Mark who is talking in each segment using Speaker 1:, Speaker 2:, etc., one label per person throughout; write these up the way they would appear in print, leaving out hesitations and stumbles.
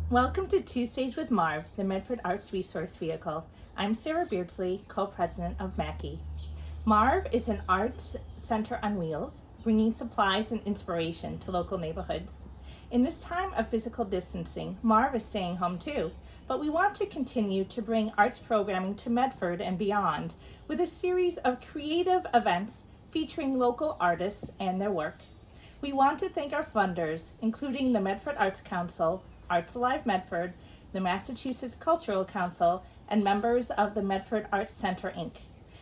Speaker 1: Welcome to Tuesdays with MARV, the Medford Arts Resource Vehicle. I'm Sarah Beardslee, co-president of Mackey. MARV is an arts center on wheels, bringing supplies and inspiration to local neighborhoods. In this time of physical distancing, MARV is staying home too, but we want to continue to bring arts programming to Medford and beyond with a series of creative events featuring local artists and their work. We want to thank our funders, including the Medford Arts Council, Alive Medford, the Massachusetts Cultural Council, and members of the Medford Arts Center, Inc.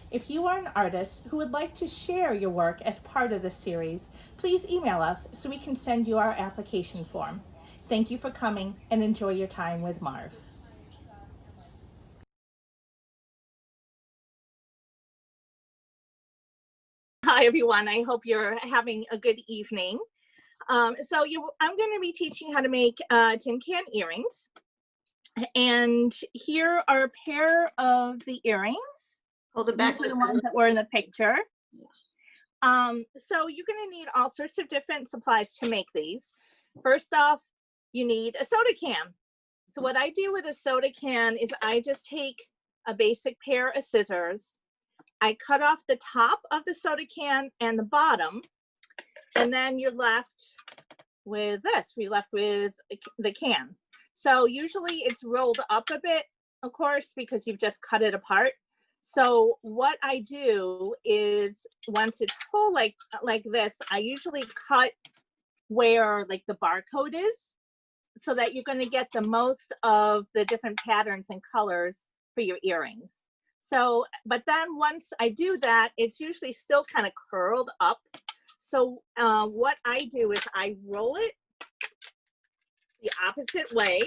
Speaker 1: If you are an artist who would like to share your work as part of this series, please email us so we can send you our application form. Thank you for coming and enjoy your time with MARV. Hi everyone, I hope you're having a good evening. I'm going to be teaching how to make tin can earrings. And here are a pair of the earrings.
Speaker 2: Hold it back.
Speaker 1: These are the ones that were in the picture. So you're going to need all sorts of different supplies to make these. First off, you need a soda can. So what I do with a soda can is I just take a basic pair of scissors. I cut off the top of the soda can and the bottom. And then you're left with this. We're left with the can. So usually it's rolled up a bit, of course, because you've just cut it apart. So what I do is once it's full like this, I usually cut where like the barcode is so that you're going to get the most of the different patterns and colors for your earrings. So, but then once I do that, it's usually still kind of curled up. So what I do is I roll it the opposite way,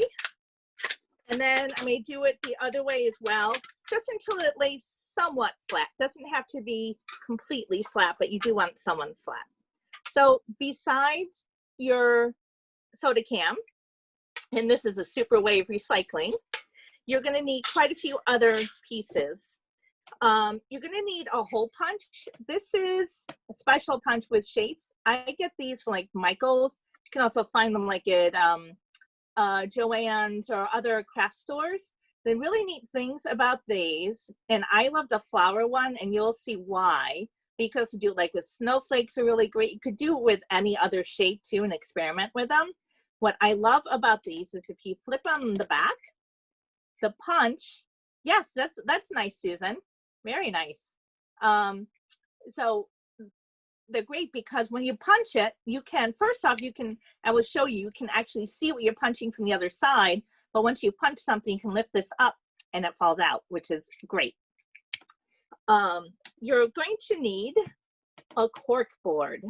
Speaker 1: and then I may do it the other way as well, just until it lays somewhat flat. Doesn't have to be completely flat, but you do want somewhat flat. So besides your soda can, and this is a super wave recycling, you're going to need quite a few other pieces. You're going to need a hole punch. This is a special punch with shapes. I get these from like Michael's. You can also find them like at Joann's or other craft stores. The really neat things about these, and I love the flower one, and you'll see why, because to do like with snowflakes are really great. You could do it with any other shape too and experiment with them. What I love about these is if you flip on the back, the punch, yes, that's nice, Susan. Very nice. So they're great because when you punch it, you can, first off, I will show you can actually see what you're punching from the other side. But once you punch something, you can lift this up and it falls out, which is great. You're going to need a cork board.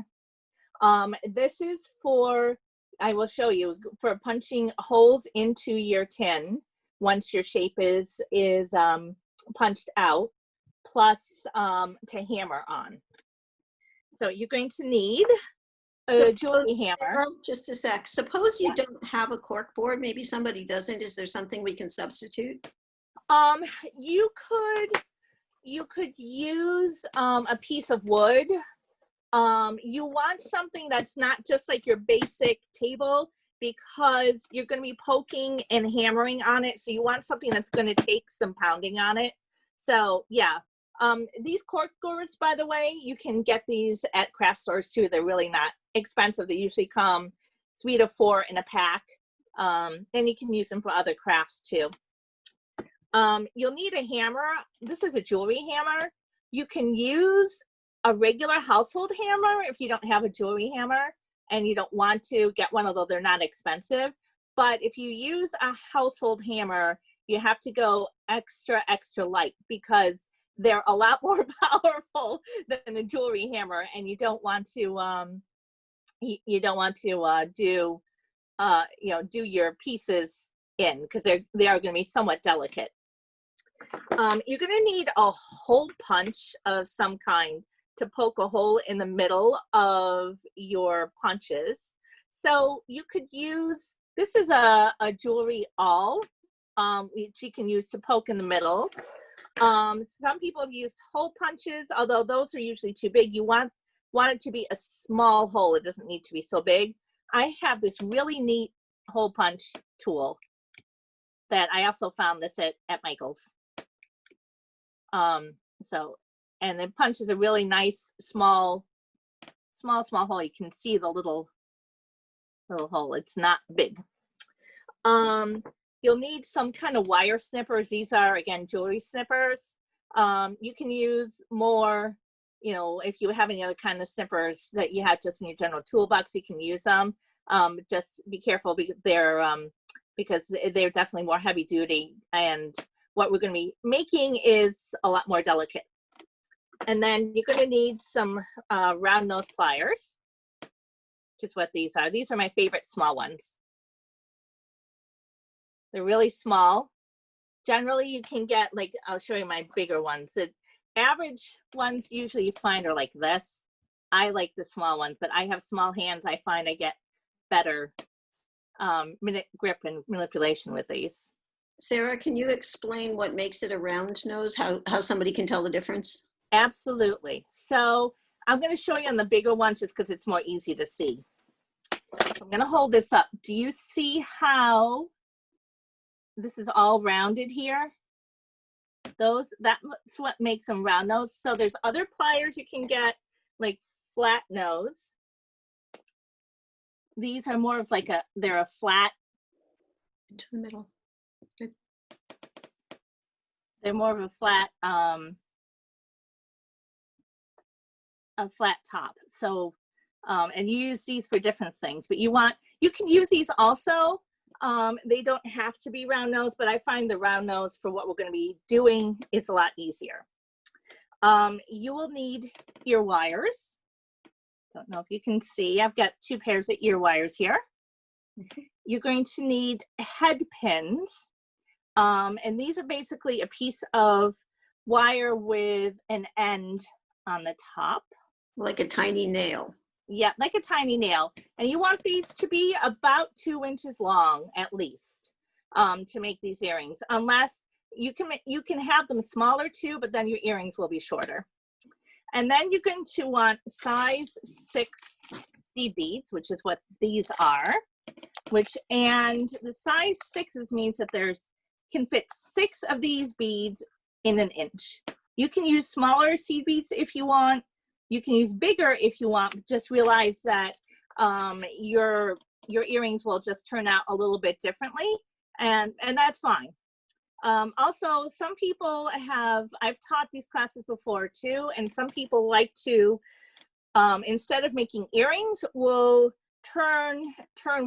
Speaker 1: This is for, I will show you, for punching holes into your tin once your shape is punched out, plus to hammer on. So you're going to need a jewelry hammer.
Speaker 2: Just a sec. Suppose you don't have a cork board. Maybe somebody doesn't. Is there something we can substitute?
Speaker 1: You could use a piece of wood. You want something that's not just like your basic table, because you're going to be poking and hammering on it. So you want something that's going to take some pounding on it. So yeah. These cork boards, by the way, you can get these at craft stores too. They're really not expensive. They usually come 3 to 4 in a pack. And you can use them for other crafts too. You'll need a hammer. This is a jewelry hammer. You can use a regular household hammer if you don't have a jewelry hammer and you don't want to get one, although they're not expensive. But if you use a household hammer, you have to go extra, extra light because they're a lot more powerful than a jewelry hammer, and you don't want to do your pieces in, because they are going to be somewhat delicate. You're going to need a hole punch of some kind to poke a hole in the middle of your punches. So you could use, this is a jewelry awl, which you can use to poke in the middle. Some people have used hole punches, although those are usually too big. You want it to be a small hole. It doesn't need to be so big. I have this really neat hole punch tool that I also found this at Michael's. So, and it punches a really nice small hole. You can see the little hole. It's not big. You'll need some kind of wire snippers. These are, again, jewelry snippers. You can use more, you know, if you have any other kind of snippers that you have just in your general toolbox, you can use them. Just be careful because they're definitely more heavy duty, and what we're going to be making is a lot more delicate. And then you're going to need some round nose pliers, which is what these are. These are my favorite small ones. They're really small. Generally, you can get, like, I'll show you my bigger ones. The average ones usually you find are like this. I like the small ones, but I have small hands. I find I get better grip and manipulation with these.
Speaker 2: Sarah, can you explain what makes it a round nose? How somebody can tell the difference?
Speaker 1: Absolutely. So I'm going to show you on the bigger ones just because it's more easy to see. So I'm going to hold this up. Do you see how this is all rounded here? That's what makes them round nose. So there's other pliers you can get, like flat nose. These are more of like they're a flat.
Speaker 2: Into the middle. Good.
Speaker 1: They're more of a flat top. So, and you use these for different things, but you can use these also. They don't have to be round nose, but I find the round nose for what we're going to be doing is a lot easier. You will need ear wires. Don't know if you can see, I've got 2 pairs of ear wires here. You're going to need head pins. And these are basically a piece of wire with an end on the top.
Speaker 2: Like a tiny nail.
Speaker 1: Yeah, like a tiny nail. And you want these to be about 2 inches long at least to make these earrings. Unless you can have them smaller too, but then your earrings will be shorter. And then you're going to want size 6 seed beads, which is what these are. And the size 6s means that can fit 6 of these beads in an inch. You can use smaller seed beads if you want. You can use bigger if you want. Just realize that your earrings will just turn out a little bit differently, and that's fine. Also, some people I've taught these classes before too, and some people like to, instead of making earrings, will turn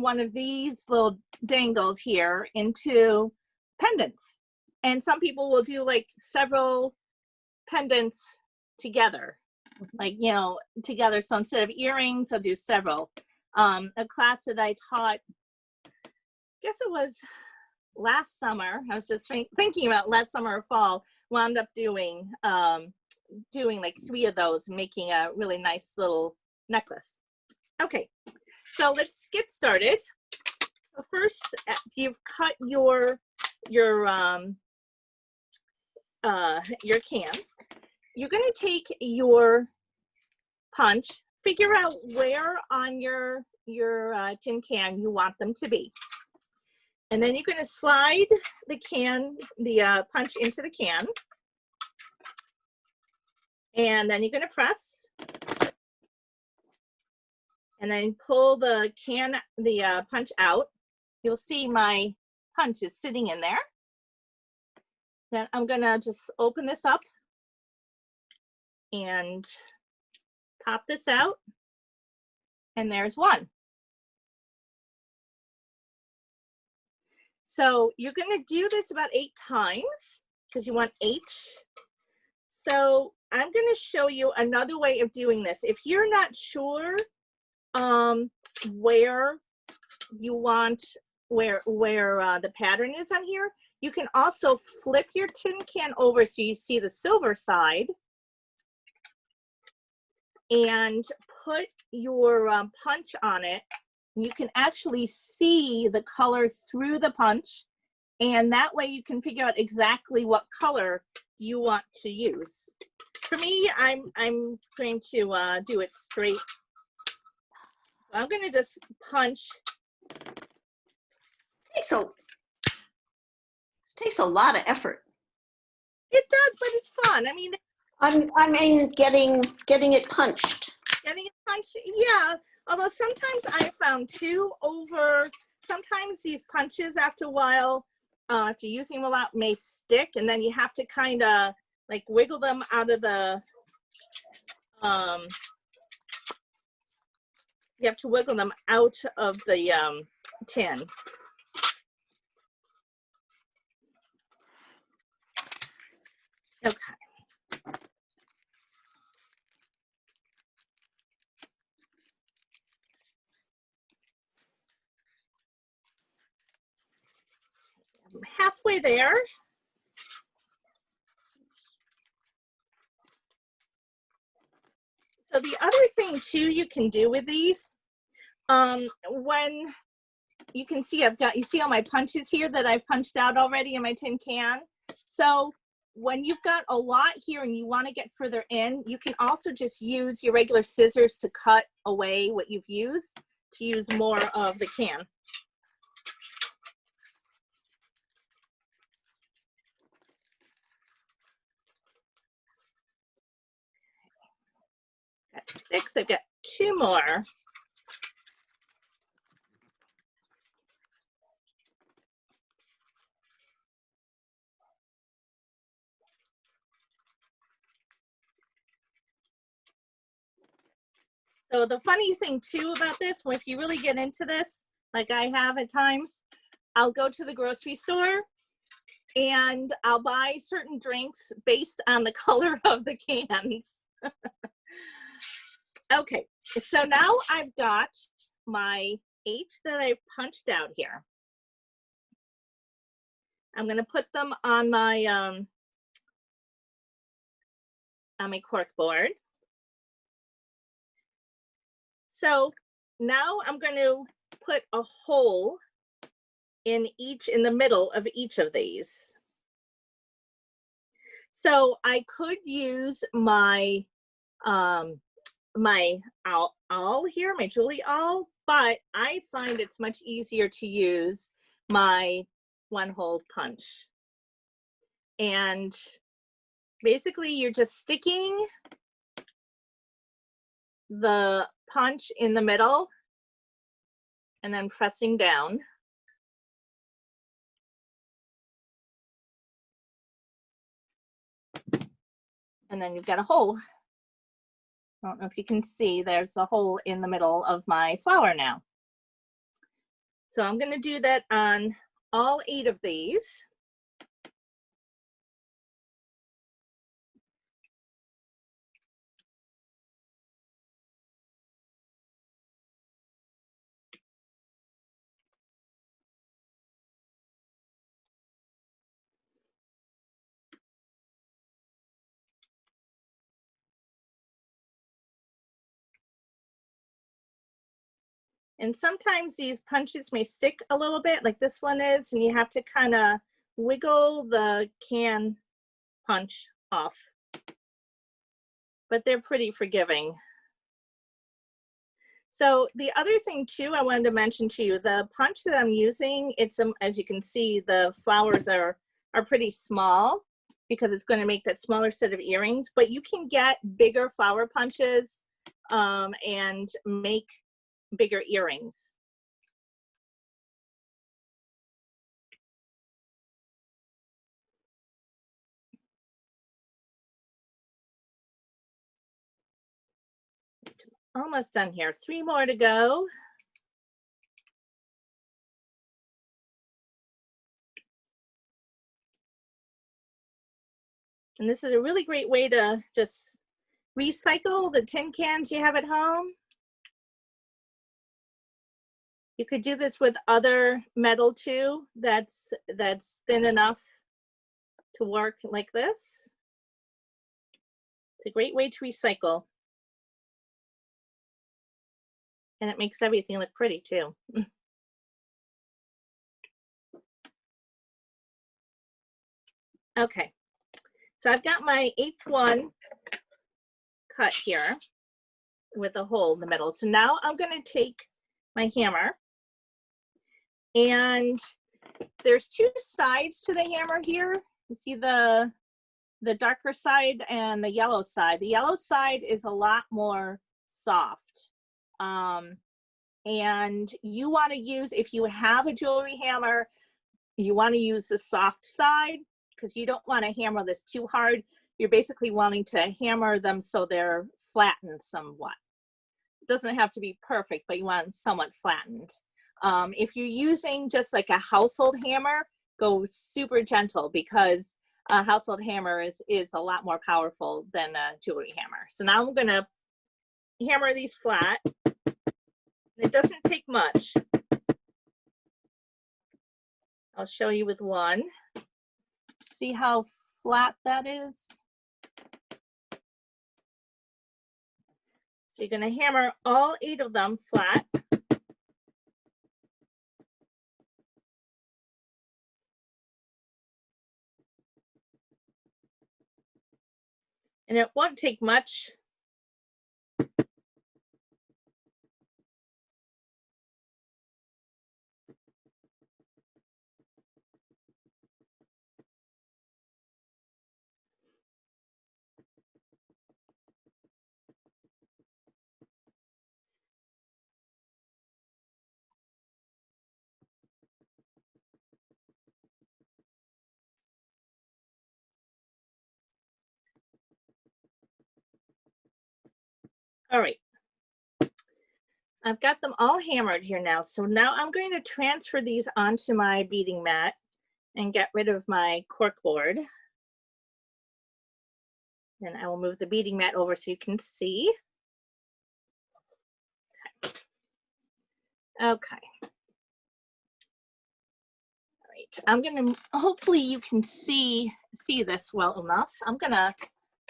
Speaker 1: one of these little dangles here into pendants. And some people will do like several pendants together, like, you know, together. So instead of earrings, I'll do several. A class that I taught, I guess it was last summer, I was just thinking about last summer or fall, wound up doing like 3 of those, making a really nice little necklace. Okay, so let's get started. So first, you've cut your can. You're going to take your punch, figure out where on your tin can you want them to be. And then you're going to slide the punch into the can. And then you're going to press. And then pull the punch out. You'll see my punch is sitting in there. Then I'm going to just open this up and pop this out. And there's one. So you're going to do this about 8 times because you want 8. So I'm going to show you another way of doing this. If you're not sure where you want, where the pattern is on here, you can also flip your tin can over so you see the silver side and put your punch on it. You can actually see the color through the punch, and that way you can figure out exactly what color you want to use. For me, I'm going to do it straight. I'm going to just punch
Speaker 2: takes a lot of effort.
Speaker 1: It does, but it's fun. I mean,
Speaker 2: I mean, getting it punched.
Speaker 1: getting it punched, yeah. Although sometimes I found sometimes these punches after a while, after using them a lot, may stick, and then you have to kind of like wiggle them out of the, you have to wiggle them out of the tin. Okay. I'm halfway there. So the other thing too you can do with these, when you can see you see all my punches here that I've punched out already in my tin can. So when you've got a lot here and you want to get further in, you can also just use your regular scissors to cut away what you've used to use more of the can. Got 6, I've got 2 more. So the funny thing too about this, if you really get into this, like I have at times, I'll go to the grocery store and I'll buy certain drinks based on the color of the cans. Okay, so now I've got my 8 that I've punched out here. I'm going to put them on my cork board. So now I'm going to put a hole in the middle of each of these. So I could use my my awl here, my Julie awl, but I find it's much easier to use my 1-hole punch. And basically you're just sticking the punch in the middle and then pressing down. And then you've got a hole. I don't know if you can see, there's a hole in the middle of my flower now. So I'm going to do that on all 8 of these. And sometimes these punches may stick a little bit, like this one is, and you have to kind of wiggle the can punch off. But they're pretty forgiving. So the other thing too, I wanted to mention to you, the punch that I'm using, it's as you can see, the flowers are pretty small because it's going to make that smaller set of earrings, but you can get bigger flower punches and make bigger earrings. Almost done here. 3 more to go. And this is a really great way to just recycle the tin cans you have at home. You could do this with other metal too, that's thin enough to work like this. It's a great way to recycle. And it makes everything look pretty too. Okay, so I've got my 8th one cut here with a hole in the middle. So now I'm going to take my hammer and there's two sides to the hammer here. You see the darker side and the yellow side. The yellow side is a lot more soft. And you want to use, if you have a jewelry hammer, you want to use the soft side because you don't want to hammer this too hard. You're basically wanting to hammer them so they're flattened somewhat. It doesn't have to be perfect, but you want them somewhat flattened. If you're using just like a household hammer, go super gentle because a household hammer is a lot more powerful than a jewelry hammer. So now I'm gonna hammer these flat. It doesn't take much. I'll show you with one. See how flat that is? So you're gonna hammer all 8 of them flat. And it won't take much. All right. I've got them all hammered here now. So now I'm going to transfer these onto my beading mat and get rid of my cork board. And I will move the beading mat over so you can see. Okay. All right. I'm gonna, hopefully you can see this well enough. I'm gonna,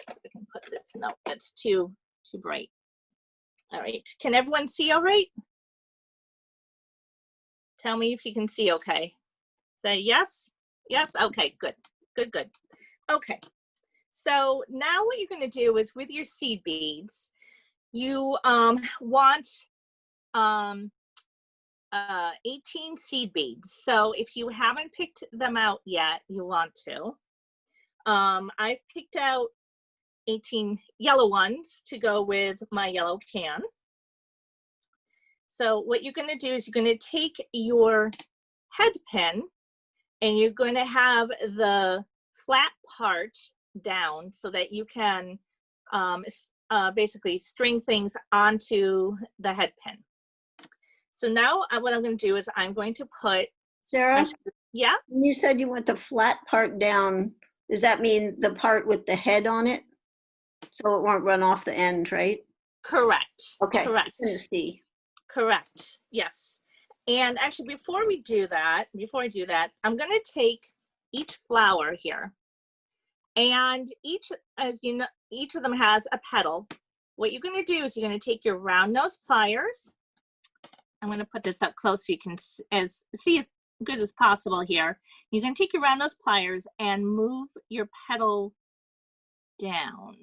Speaker 1: I can put this, no, that's too bright. All right, can everyone see all right? Tell me if you can see okay. Say yes, yes, okay, good, good, good. Okay, so now what you're gonna do is with your seed beads, you want 18 seed beads. So if you haven't picked them out yet, you want to. I've picked out 18 yellow ones to go with my yellow can. So what you're going to do is you're going to take your head pin and you're going to have the flat part down so that you can basically string things onto the head pin. So now what I'm going to do is I'm going to put,
Speaker 2: Sarah?
Speaker 1: Yeah?
Speaker 2: You said you want the flat part down. Does that mean the part with the head on it? So it won't run off the end, right?
Speaker 1: Correct.
Speaker 2: Okay.
Speaker 1: Correct.
Speaker 2: See.
Speaker 1: Correct. Yes. And actually, before I do that, I'm going to take each flower here, and each, as you know, each of them has a petal. What you're going to do is you're going to take your round nose pliers. I'm going to put this up close so you can see as good as possible here. You're going to take your round nose pliers and move your petal down.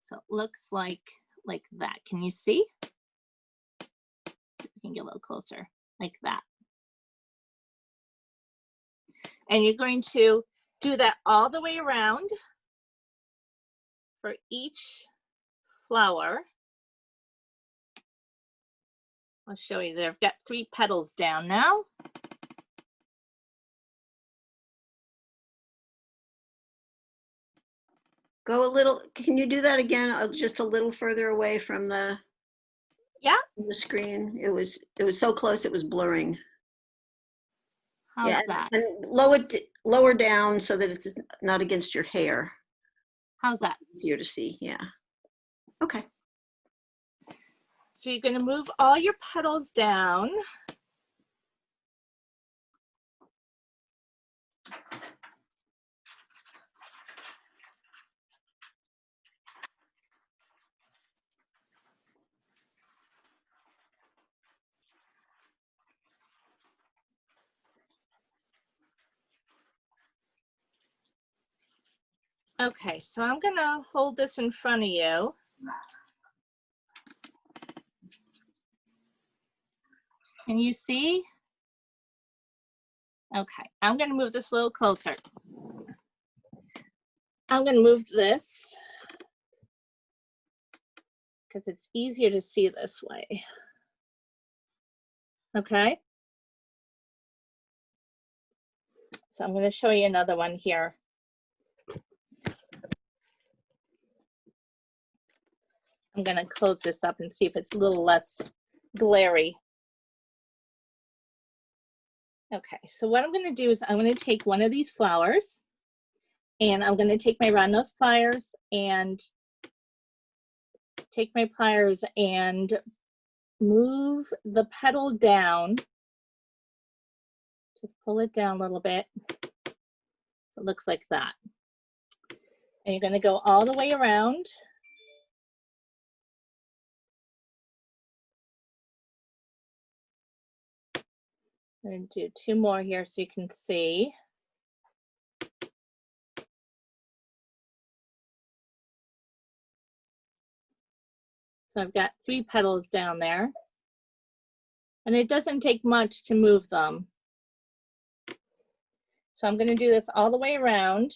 Speaker 1: So it looks like that. Can you see? We can get a little closer, like that. And you're going to do that all the way around for each flower. I'll show you there. I've got 3 petals down now.
Speaker 2: Go a little, can you do that again? Just a little further away from the, the screen. It was so close it was blurring.
Speaker 1: How's that?
Speaker 2: And lower down so that it's not against your hair.
Speaker 1: How's that?
Speaker 2: Easier to see, yeah. Okay.
Speaker 1: So you're going to move all your petals down. Okay, so I'm going to hold this in front of you. Can you see? Okay, I'm going to move this a little closer. I'm going to move this because it's easier to see this way. Okay. So I'm going to show you another one here. I'm going to close this up and see if it's a little less glary. Okay, so what I'm going to do is I'm going to take one of these flowers and I'm going to take my roundnose pliers and move the petal down. Just pull it down a little bit. It looks like that. And you're going to go all the way around. I'm going to do 2 more here so you can see. So I've got 3 petals down there. And it doesn't take much to move them. So I'm going to do this all the way around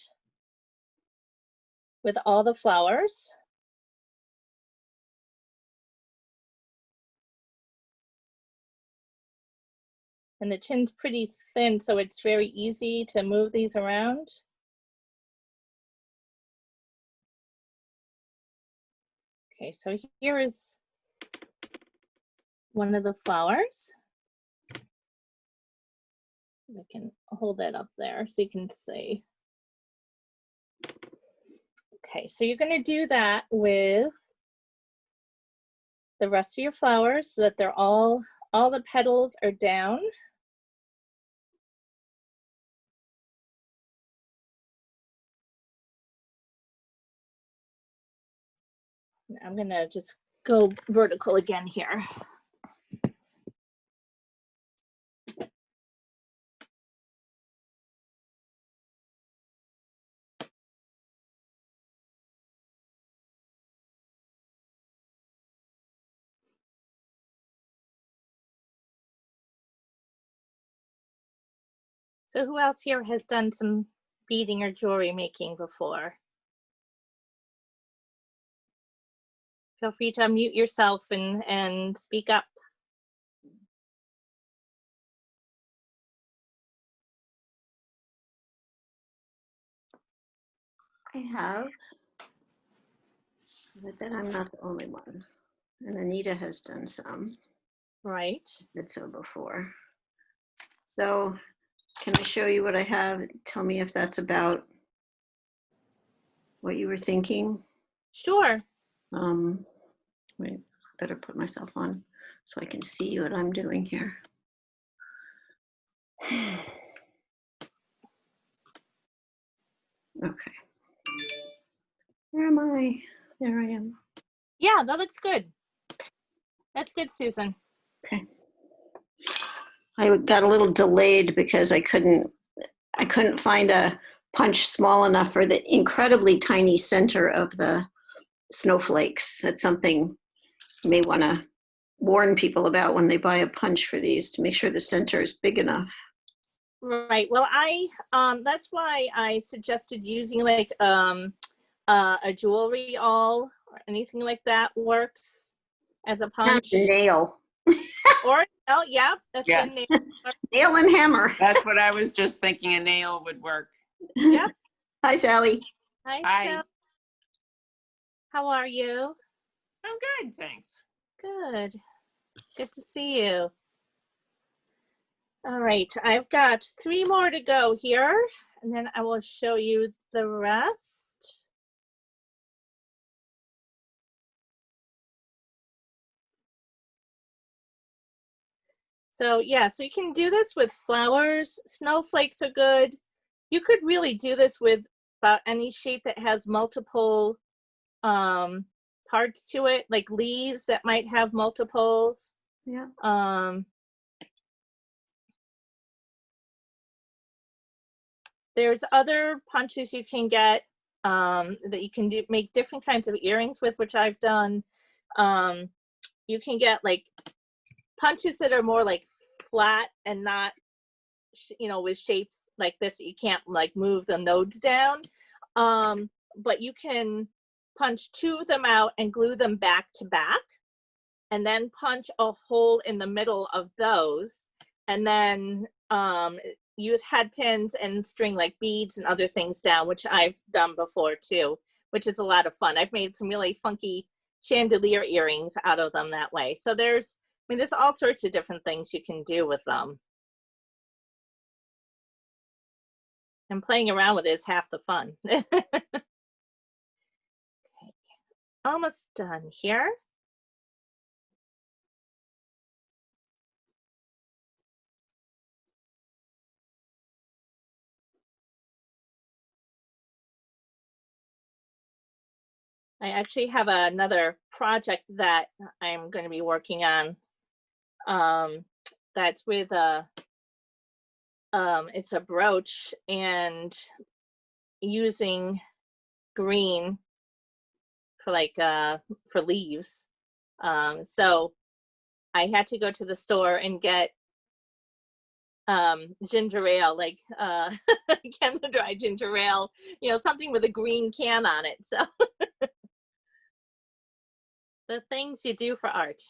Speaker 1: with all the flowers. And the tin's pretty thin, so it's very easy to move these around. Okay, so here is one of the flowers. I can hold that up there so you can see. Okay, so you're going to do that with the rest of your flowers so that they're all the petals are down. I'm going to just go vertical again here. So who else here has done some beading or jewelry making before? Feel free to unmute yourself and speak up.
Speaker 2: I have, but then I'm not the only one. And Anita has done some.
Speaker 1: Right.
Speaker 2: Did so before. So can I show you what I have? Tell me if that's about what you were thinking.
Speaker 1: Sure.
Speaker 2: Wait, better put myself on so I can see what I'm doing here. Okay. Where am I? There I am.
Speaker 1: Yeah, that looks good. That's good, Susan.
Speaker 2: Okay. I got a little delayed because I couldn't find a punch small enough for the incredibly tiny center of the snowflakes. That's something you may want to warn people about when they buy a punch for these, to make sure the center is big enough.
Speaker 1: Right. Well, that's why I suggested using like a jewelry awl or anything like that works as a punch.
Speaker 2: Not a nail.
Speaker 1: Or yeah, that's
Speaker 3: Yeah.
Speaker 1: a nail.
Speaker 2: Nail and hammer.
Speaker 3: That's what I was just thinking. A nail would work.
Speaker 1: Yep.
Speaker 2: Hi, Sally.
Speaker 1: Hi,
Speaker 3: Hi.
Speaker 1: Sal. How are you?
Speaker 3: I'm good, thanks.
Speaker 1: Good. Good to see you. All right, I've got 3 more to go here, and then I will show you the rest. So yeah, so you can do this with flowers. Snowflakes are good. You could really do this with about any shape that has multiple parts to it, like leaves that might have multiples.
Speaker 2: Yeah.
Speaker 1: There's other punches you can get that you can make different kinds of earrings with, which I've done. You can get like punches that are more like flat and not, you know, with shapes like this, you can't like move the nodes down. But you can punch 2 of them out and glue them back to back, and then punch a hole in the middle of those, and then use head pins and string like beads and other things down, which I've done before too, which is a lot of fun. I've made some really funky chandelier earrings out of them that way. So there's all sorts of different things you can do with them. And playing around with it is half the fun. Okay. Almost done here. I actually have another project that I'm going to be working on. That's with it's a brooch and using green for like for leaves. So I had to go to the store and get ginger ale, like Canada Dry ginger ale, you know, something with a green can on it. So the things you do for art.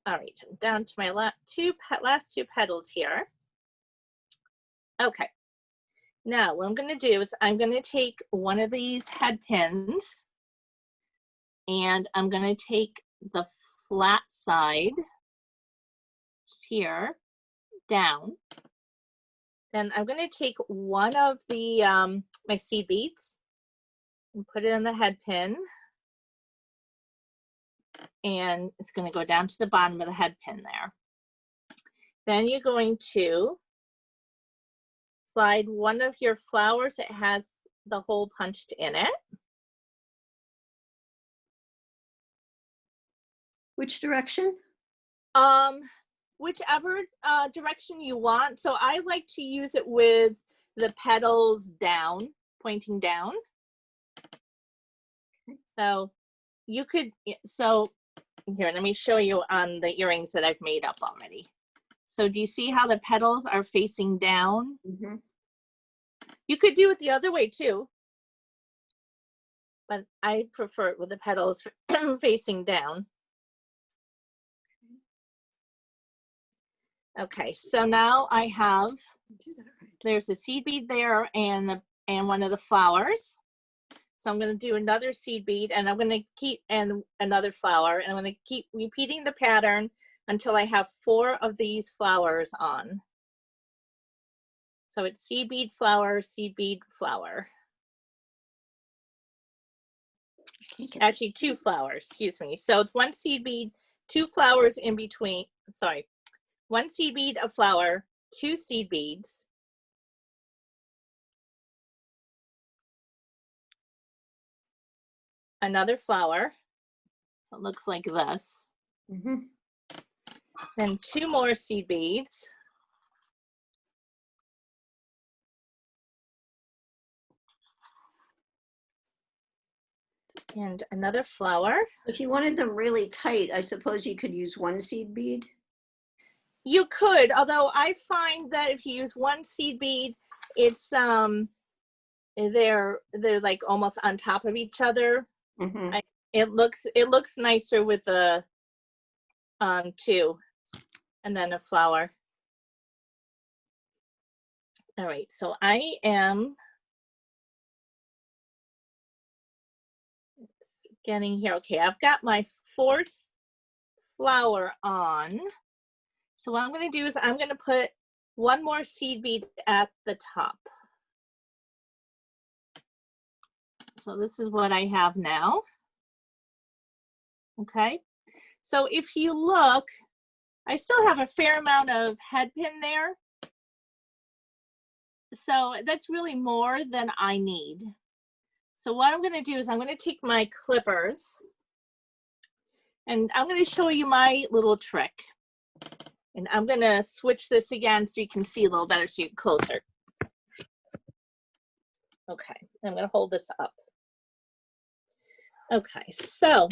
Speaker 1: All right, down to my last two petals here. Okay, now what I'm going to do is I'm going to take one of these head pins and I'm going to take the flat side here down. Then I'm going to take one of the my seed beads and put it in the head pin, and it's going to go down to the bottom of the head pin there. Then you're going to slide one of your flowers that has the hole punched in it.
Speaker 2: Which direction?
Speaker 1: Whichever direction you want. So I like to use it with the petals down, pointing down. So you could, so here, let me show you on the earrings that I've made up already. So do you see how the petals are facing down?
Speaker 2: Mm-hmm.
Speaker 1: You could do it the other way too, but I prefer it with the petals facing down. Okay, so now I have, there's a seed bead there and one of the flowers. So I'm going to do another seed bead, and I'm going to keep, and another flower, and I'm going to keep repeating the pattern until I have 4 of these flowers on. So it's seed bead, flower, seed bead, flower. Actually 2 flowers, excuse me. So it's 1 seed bead, 2 flowers in between, sorry. 1 seed bead, a flower, 2 seed beads. Another flower. It looks like this.
Speaker 2: Mm-hmm.
Speaker 1: Then 2 more seed beads. And another flower.
Speaker 2: If you wanted them really tight, I suppose you could use 1 seed bead.
Speaker 1: You could, although I find that if you use 1 seed bead, it's they're like almost on top of each other.
Speaker 2: Mm-hmm.
Speaker 1: It looks nicer with the 2 and then a flower. All right, so I am getting here. Okay, I've got my 4th flower on. So what I'm going to do is I'm going to put 1 more seed bead at the top. So this is what I have now. Okay, so if you look, I still have a fair amount of head pin there. So that's really more than I need. So what I'm going to do is I'm going to take my clippers and I'm going to show you my little trick. And I'm going to switch this again so you can see a little better, so you get closer. Okay, I'm going to hold this up. Okay, so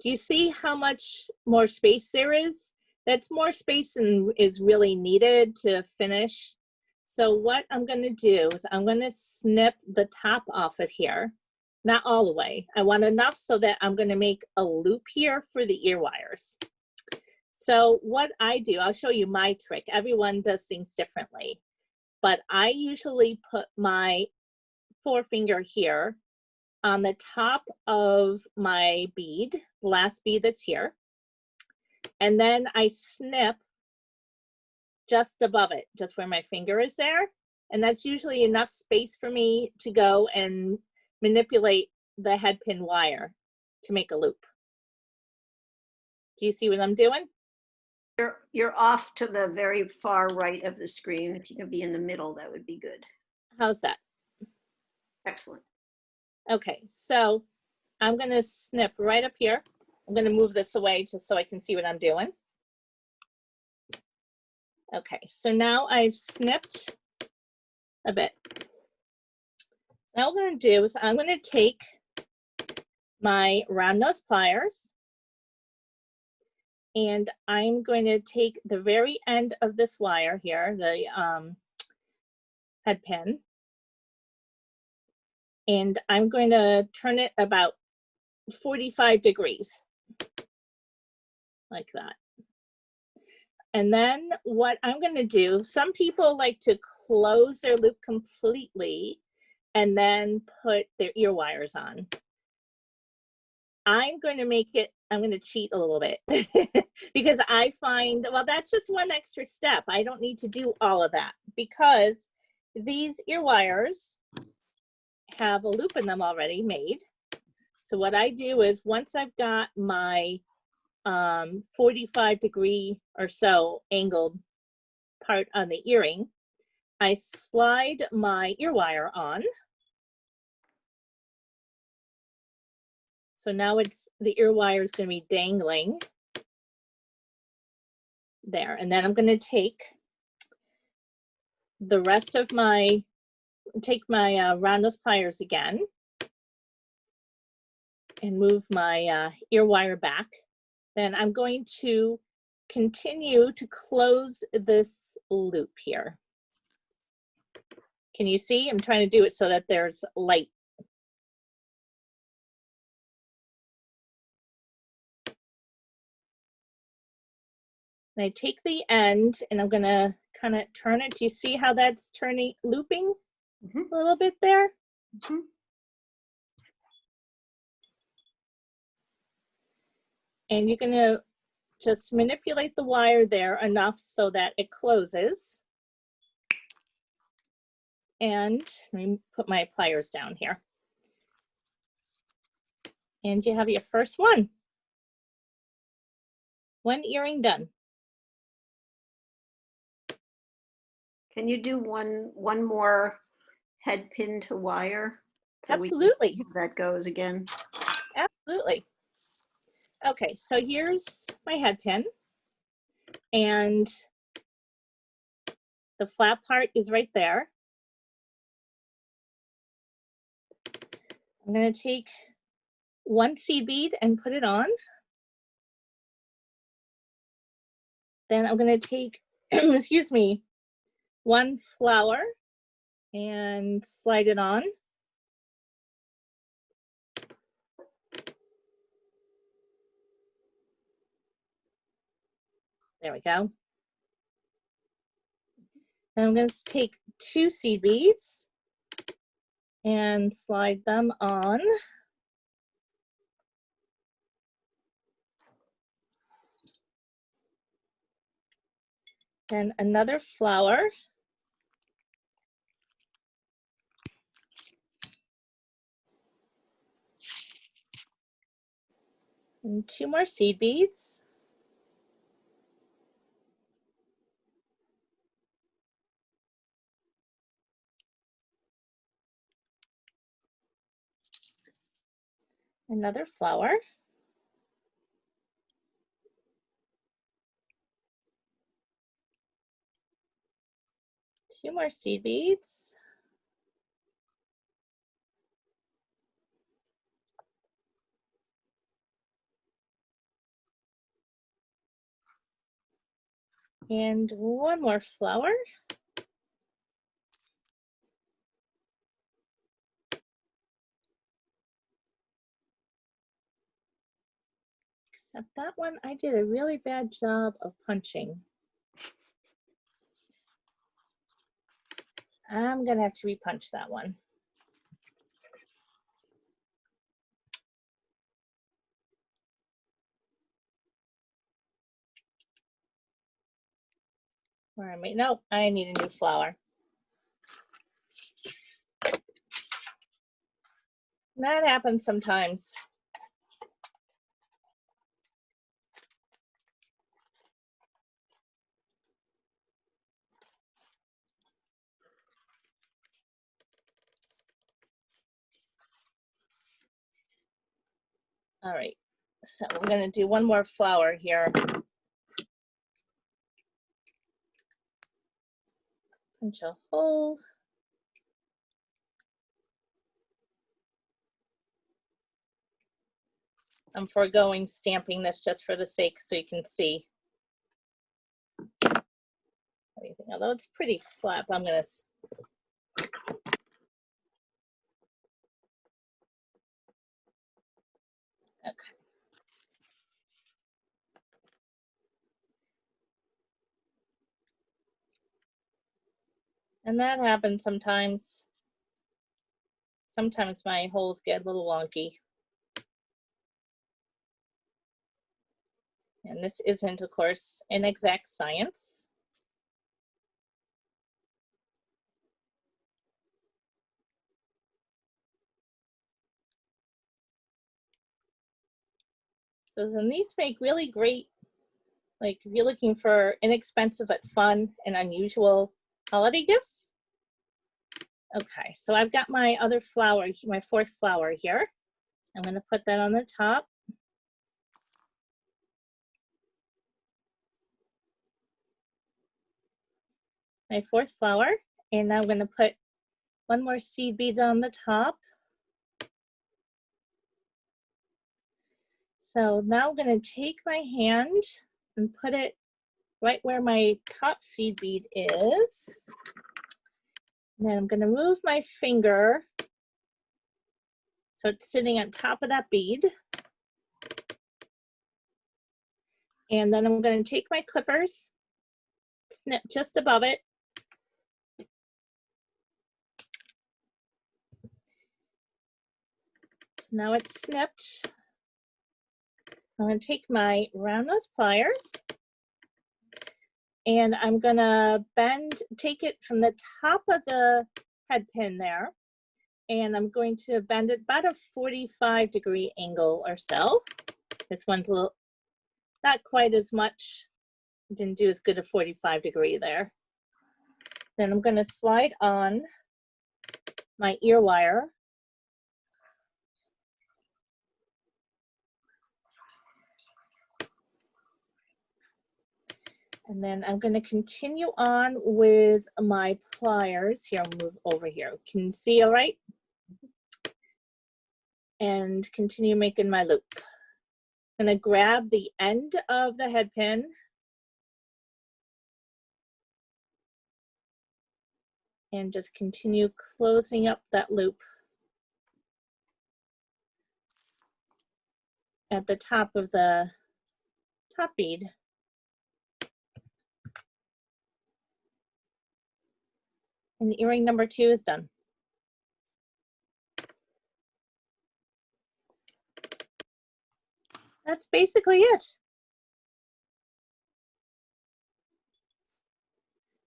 Speaker 1: Do you see how much more space there is? That's more space than is really needed to finish. So what I'm going to do is I'm going to snip the top off of here, not all the way. I want enough so that I'm going to make a loop here for the ear wires. So what I do, I'll show you my trick. Everyone does things differently, but I usually put my forefinger here on the top of my bead, last bead that's here, and then I snip just above it, just where my finger is there, and that's usually enough space for me to go and manipulate the head pin wire to make a loop. Do you see what I'm doing?
Speaker 2: You're off to the very far right of the screen. If you could be in the middle, that would be good.
Speaker 1: How's that?
Speaker 2: Excellent.
Speaker 1: Okay, so I'm going to snip right up here. I'm going to move this away just so I can see what I'm doing. Okay, so now I've snipped a bit. Now what I'm going to do is I'm going to take my round nose pliers and I'm going to take the very end of this wire here, the head pin, and I'm going to turn it about 45 degrees, like that. And then what I'm going to do, some people like to close their loop completely and then put their ear wires on. I'm going to make it, I'm going to cheat a little bit because I find, well, that's just one extra step. I don't need to do all of that because these ear wires have a loop in them already made. So what I do is once I've got my 45-degree or so angled part on the earring, I slide my ear wire on. So now it's, the ear wire is going to be dangling there. And then I'm going to take the rest of my, round nose pliers again and move my ear wire back. Then I'm going to continue to close this loop here. Can you see? I'm trying to do it so that there's light. And I take the end and I'm gonna kind of turn it. Do you see how that's turning, looping a little bit there? And you're gonna just manipulate the wire there enough so that it closes. And let me put my pliers down here. And you have your first one. One earring done.
Speaker 2: Can you do one more head pin to wire? So
Speaker 1: Absolutely.
Speaker 2: we can see how that goes again.
Speaker 1: Absolutely. Okay, so here's my head pin. And the flat part is right there. I'm going to take one seed bead and put it on. Then I'm going to take, excuse me, one flower and slide it on. There we go. And I'm going to take two seed beads and slide them on. Then another flower. And two more seed beads. Another flower. Two more seed beads. And one more flower. Except that one, I did a really bad job of punching. I'm gonna have to repunch that one. Where am I? Nope, I need a new flower. That happens sometimes. All right, so we're gonna do one more flower here. Punch a hole. I'm foregoing stamping this just for the sake so you can see everything. Although it's pretty flat, I'm gonna. Okay. And that happens sometimes. Sometimes my holes get a little wonky. And this isn't, of course, an exact science. So then these make really great, like if you're looking for inexpensive but fun and unusual holiday gifts. Okay, so I've got my other flower, my fourth flower here. I'm gonna put that on the top. My fourth flower, and now I'm gonna put one more seed bead on the top. So now I'm gonna take my hand and put it right where my top seed bead is. And then I'm gonna move my finger so it's sitting on top of that bead. And then I'm gonna take my clippers, snip just above it. So now it's snipped. I'm gonna take my roundnose pliers and I'm gonna take it from the top of the head pin there, and I'm going to bend it about a 45-degree angle or so. This one's a little, not quite as much, didn't do as good a 45-degree there. Then I'm gonna slide on my ear wire. And then I'm going to continue on with my pliers. Here, I'll move over here. Can you see all right? And continue making my loop. I'm going to grab the end of the head pin. And just continue closing up that loop at the top of the top bead. And earring number 2 is done. That's basically it.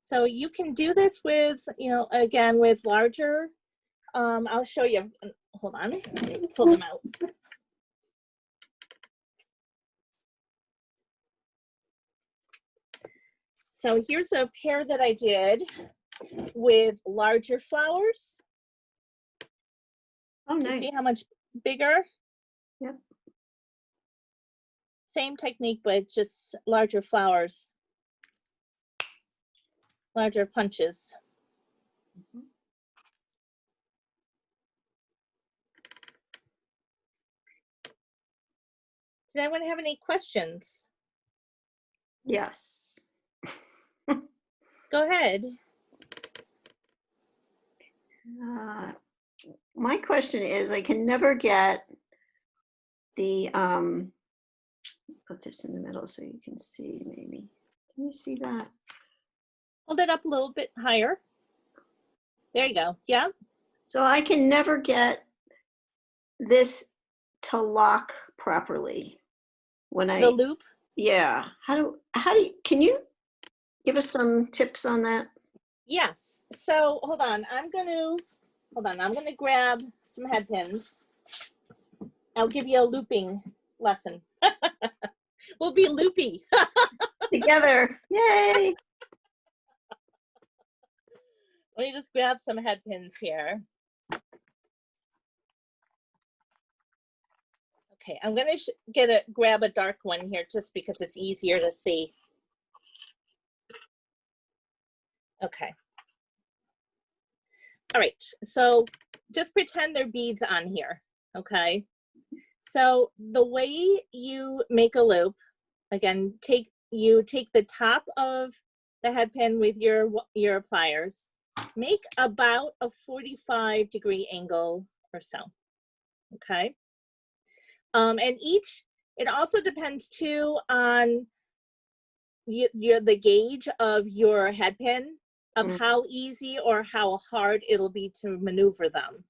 Speaker 1: So you can do this with, again, with larger, I'll show you, hold on, let me pull them out. So here's a pair that I did with larger flowers.
Speaker 2: Oh, nice.
Speaker 1: See how much bigger?
Speaker 2: Yep.
Speaker 1: Same technique, but just larger flowers, larger punches.
Speaker 2: Mm-hmm.
Speaker 1: Did anyone have any questions?
Speaker 2: Yes.
Speaker 1: Go ahead.
Speaker 2: My question is, I can never get the, put this in the middle so you can see maybe. Can you see that?
Speaker 1: Hold it up a little bit higher. There you go. Yeah.
Speaker 2: So I can never get this to lock properly when
Speaker 1: The loop.
Speaker 2: yeah. How do you, can you give us some tips on that?
Speaker 1: Yes. So hold on. I'm gonna grab some head pins. I'll give you a looping lesson. We'll be loopy.
Speaker 2: Together. Yay.
Speaker 1: Let me just grab some head pins here. Okay, I'm gonna grab a dark one here just because it's easier to see. Okay. All right, so just pretend there are beads on here, okay? So the way you make a loop, again, you take the top of the head pin with your pliers, make about a 45-degree angle or so, okay? And it also depends too on the gauge of your head pin, of how easy or how hard it'll be to maneuver them.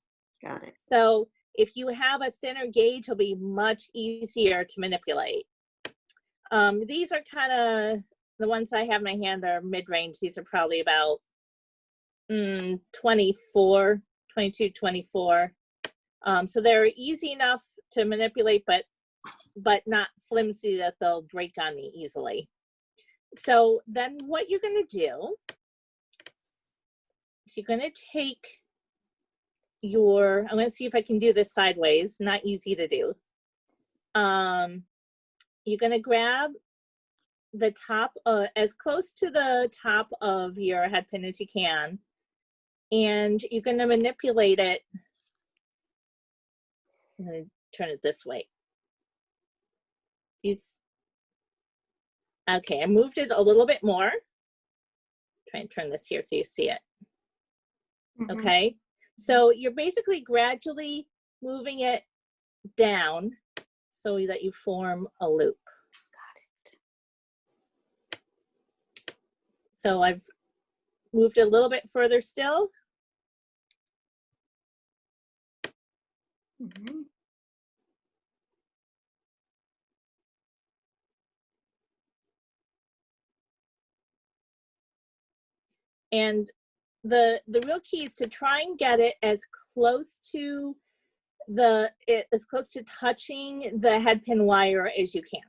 Speaker 2: Got it.
Speaker 1: So if you have a thinner gauge, it'll be much easier to manipulate. These are kind of, the ones I have in my hand are mid-range. These are probably about 22, 24. So they're easy enough to manipulate, but not flimsy that they'll break on me easily. So then what you're going to do is you're going to take I'm going to see if I can do this sideways. Not easy to do. You're going to grab the top, as close to the top of your head pin as you can, and you're going to manipulate it. I'm going to turn it this way. Okay, I moved it a little bit more. Try and turn this here so you see it. Okay, so you're basically gradually moving it down so that you form a loop.
Speaker 2: Got it.
Speaker 1: So I've moved it a little bit further still. And the real key is to try and get it as close to touching the head pin wire as you can.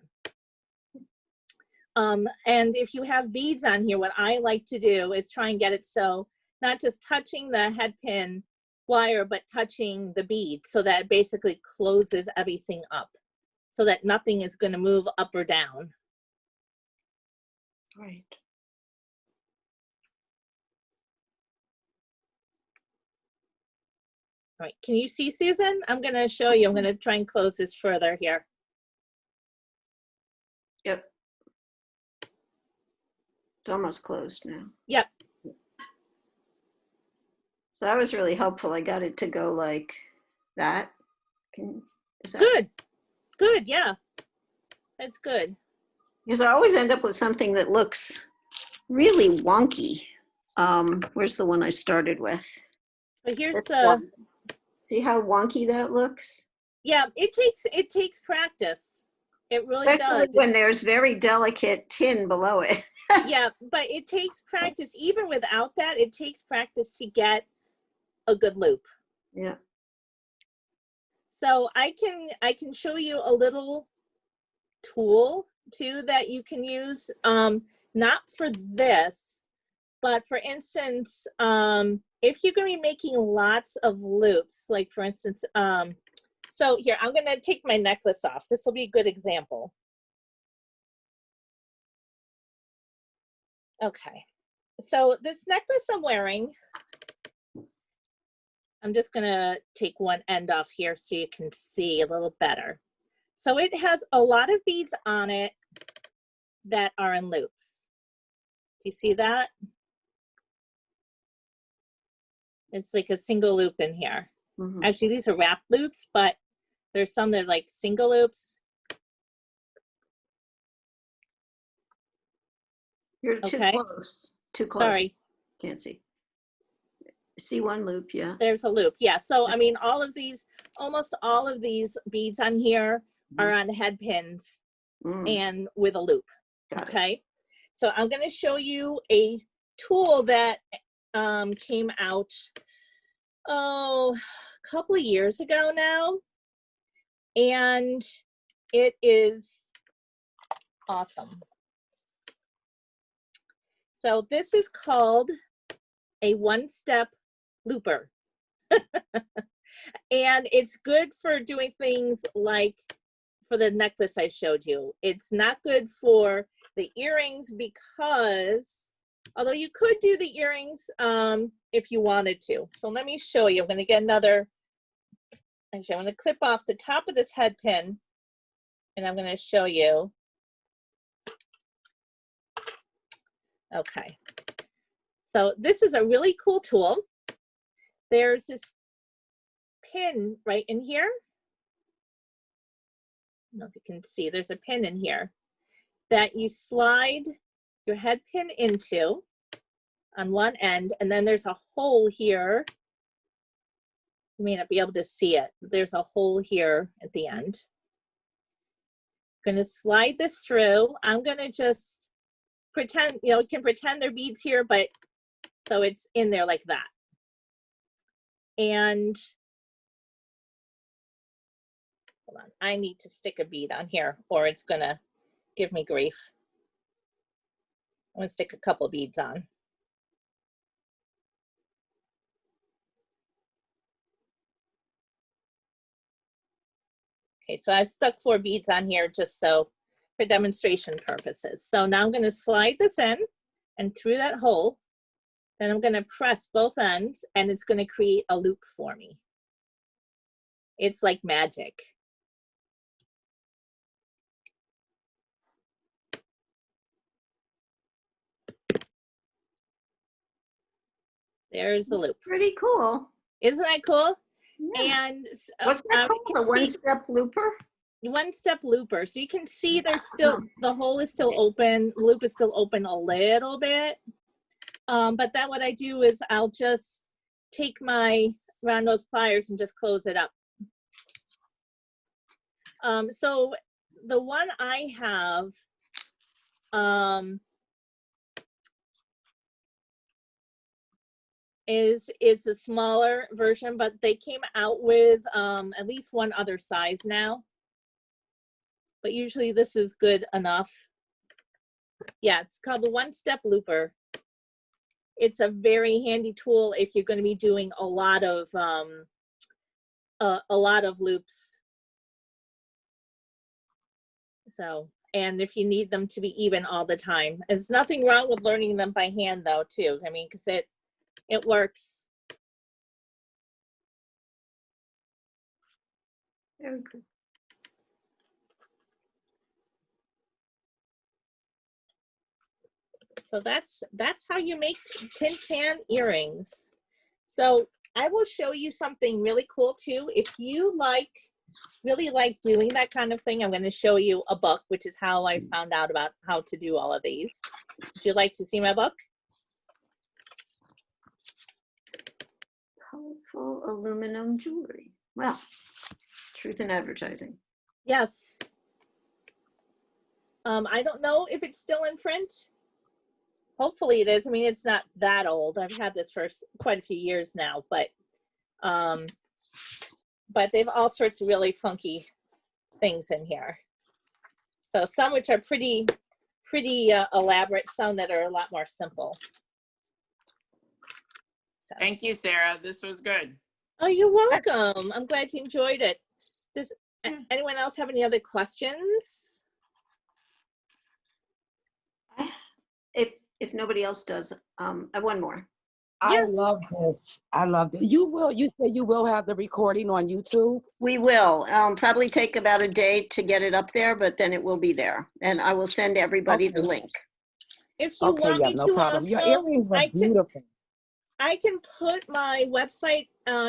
Speaker 1: And if you have beads on here, what I like to do is try and get it so not just touching the head pin wire, but touching the bead, so that it basically closes everything up, so that nothing is going to move up or down.
Speaker 2: Right.
Speaker 1: All right, can you see, Susan? I'm going to show you. I'm going to try and close this further here.
Speaker 2: Yep. It's almost closed now.
Speaker 1: Yep.
Speaker 2: So that was really helpful. I got it to go like that. Is that
Speaker 1: good? Good, yeah. That's good.
Speaker 2: Because I always end up with something that looks really wonky. Where's the one I started with?
Speaker 1: But here's
Speaker 2: see how wonky that looks?
Speaker 1: Yeah, it takes practice. It really
Speaker 2: Especially
Speaker 1: does.
Speaker 2: when there's very delicate tin below it.
Speaker 1: Yeah, but it takes practice. Even without that, it takes practice to get a good loop.
Speaker 2: Yeah.
Speaker 1: So I can show you a little tool too that you can use. Not for this, but for instance, if you're going to be making lots of loops, like for instance, so here, I'm going to take my necklace off. This will be a good example. Okay, so this necklace I'm wearing, I'm just going to take one end off here so you can see a little better. So it has a lot of beads on it that are in loops. you see that? It's like a single loop in here.
Speaker 2: Mhm.
Speaker 1: Actually, these are wrap loops, but there's some that are like single loops.
Speaker 2: You're too
Speaker 1: Okay.
Speaker 2: close. Too close.
Speaker 1: Sorry,
Speaker 2: Can't see. See one loop, yeah.
Speaker 1: there's a loop. Yeah, so I mean, all of these, almost all of these beads on here are on head pins
Speaker 2: Mm,
Speaker 1: and with a loop.
Speaker 2: got it.
Speaker 1: Okay, so I'm going to show you a tool that came out a couple of years ago now, and it is awesome. So this is called a one-step looper. And it's good for doing things like for the necklace I showed you. It's not good for the earrings because, although you could do the earrings if you wanted to. So let me show you. I'm going to get another, actually I'm going to clip off the top of this head pin and I'm going to show you. Okay. So this is a really cool tool. There's this pin right in here. I don't know if you can see, there's a pin in here that you slide your head pin into on one end, and then there's a hole here. You may not be able to see it. There's a hole here at the end. I'm going to slide this through. I'm going to just pretend, you know, you can pretend there are beads here, but so it's in there like that. And hold on, I need to stick a bead on here or it's going to give me grief. I'm going to stick a couple beads on. Okay, so I've stuck 4 beads on here just so for demonstration purposes. So now I'm going to slide this in and through that hole. Then I'm going to press both ends and it's going to create a loop for me. It's like magic. There's the loop.
Speaker 2: Pretty cool.
Speaker 1: Isn't that cool?
Speaker 2: Yeah.
Speaker 1: And
Speaker 2: What's that called? A one-step looper?
Speaker 1: One-step looper. So you can see there's still, the hole is still open, loop is still open a little bit. But then what I do is I'll just take my round nose pliers and just close it up. So the one I have, is a smaller version, but they came out with at least one other size now. But usually this is good enough. Yeah, it's called the one-step looper. It's a very handy tool if you're going to be doing a lot of loops. So, and if you need them to be even all the time. There's nothing wrong with learning them by hand though, too. I mean, because it works.
Speaker 2: Very good.
Speaker 1: So that's how you make tin can earrings. So I will show you something really cool too. If you really like doing that kind of thing, I'm going to show you a book, which is how I found out about how to do all of these. Would you like to see my book?
Speaker 2: Colorful aluminum jewelry. Well, truth in advertising.
Speaker 1: Yes. I don't know if it's still in print. Hopefully it is. I mean, it's not that old. I've had this for quite a few years now, but they have all sorts of really funky things in here. So some which are pretty elaborate, some that are a lot more simple. So.
Speaker 3: Thank you, Sarah. This was good.
Speaker 1: Oh, you're welcome. I'm glad you enjoyed it. Does anyone else have any other questions?
Speaker 2: If nobody else does, I have one more.
Speaker 4: I love this. I love this. You said you will have the recording on YouTube?
Speaker 2: We will. Probably take about a day to get it up there, but then it will be there. And I will send everybody the link.
Speaker 1: if you
Speaker 4: Okay,
Speaker 1: want
Speaker 4: yeah,
Speaker 1: me
Speaker 4: no
Speaker 1: to
Speaker 4: problem. Your
Speaker 1: also,
Speaker 4: earrings were
Speaker 1: I can
Speaker 4: beautiful.
Speaker 1: put my website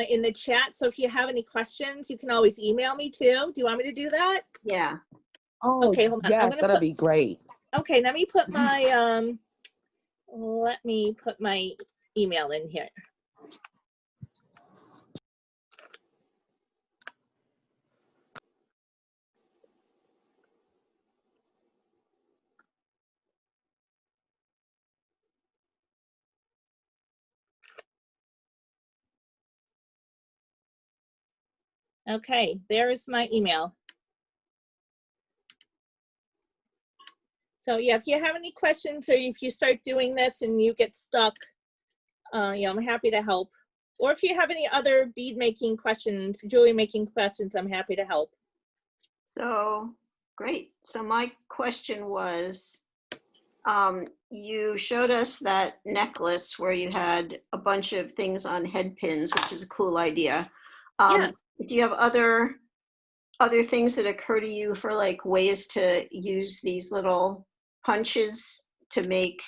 Speaker 1: in the chat. So if you have any questions, you can always email me too. Do you want me to do that?
Speaker 2: Yeah.
Speaker 4: Oh,
Speaker 1: Okay, hold on. I'm
Speaker 4: yes,
Speaker 1: gonna
Speaker 4: that'll
Speaker 1: put,
Speaker 4: be great.
Speaker 1: okay, let me put my, let me put my email in here. Okay, there's my email. So yeah, if you have any questions or if you start doing this and you get stuck, you know, I'm happy to help. Or if you have any other bead making questions, jewelry making questions, I'm happy to help.
Speaker 2: So great. So my question was, you showed us that necklace where you had a bunch of things on head pins, which is a cool idea.
Speaker 1: Yeah.
Speaker 2: Do you have other things that occur to you for like ways to use these little punches to make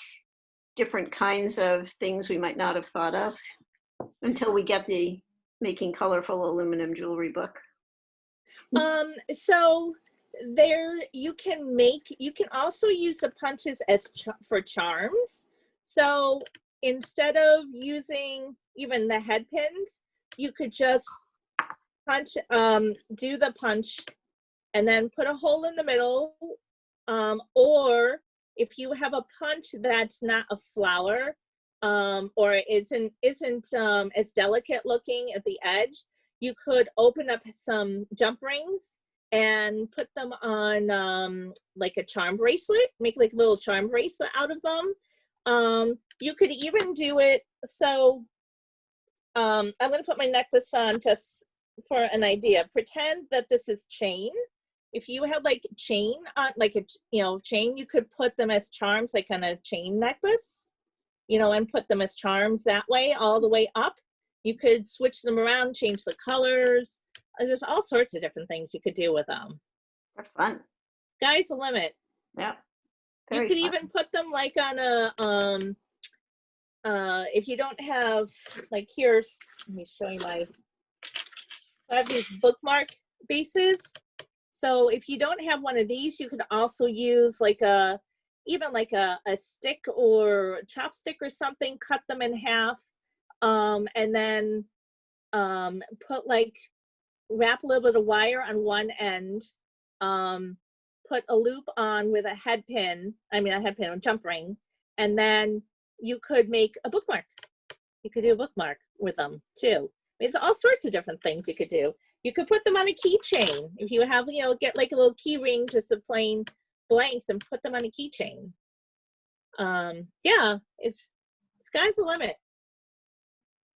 Speaker 2: different kinds of things we might not have thought of until we get the Making Colorful Aluminum Jewelry book?
Speaker 1: So there you can also use the punches as for charms. So instead of using even the head pins, you could just punch, do the punch and then put a hole in the middle. Or if you have a punch that's not a flower, or isn't as delicate looking at the edge, you could open up some jump rings and put them on like a charm bracelet, make like a little charm bracelet out of them. You could even do it, so I'm gonna put my necklace on just for an idea. Pretend that this is chain. If you had like chain on, like a, you know, chain, you could put them as charms, like on a chain necklace, you know, and put them as charms that way, all the way up. You could switch them around, change the colors. There's all sorts of different things you could do with them.
Speaker 2: They're fun.
Speaker 1: Sky's the limit.
Speaker 2: Yeah.
Speaker 1: You
Speaker 2: Very
Speaker 1: could
Speaker 2: fun.
Speaker 1: even put them like on a, if you don't have, like here's, let me show you my, I have these bookmark bases. So if you don't have one of these, you could also use like a, even like a stick or chopstick or something, cut them in half, and then put like, wrap a little bit of wire on one end, put a loop on with a head pin, a jump ring, and then you could make a bookmark. You could do a bookmark with them too. It's all sorts of different things you could do. You could put them on a keychain. If you have, you know, get like a little key ring, just a plain blanks, and put them on a keychain. Yeah, it's sky's the limit.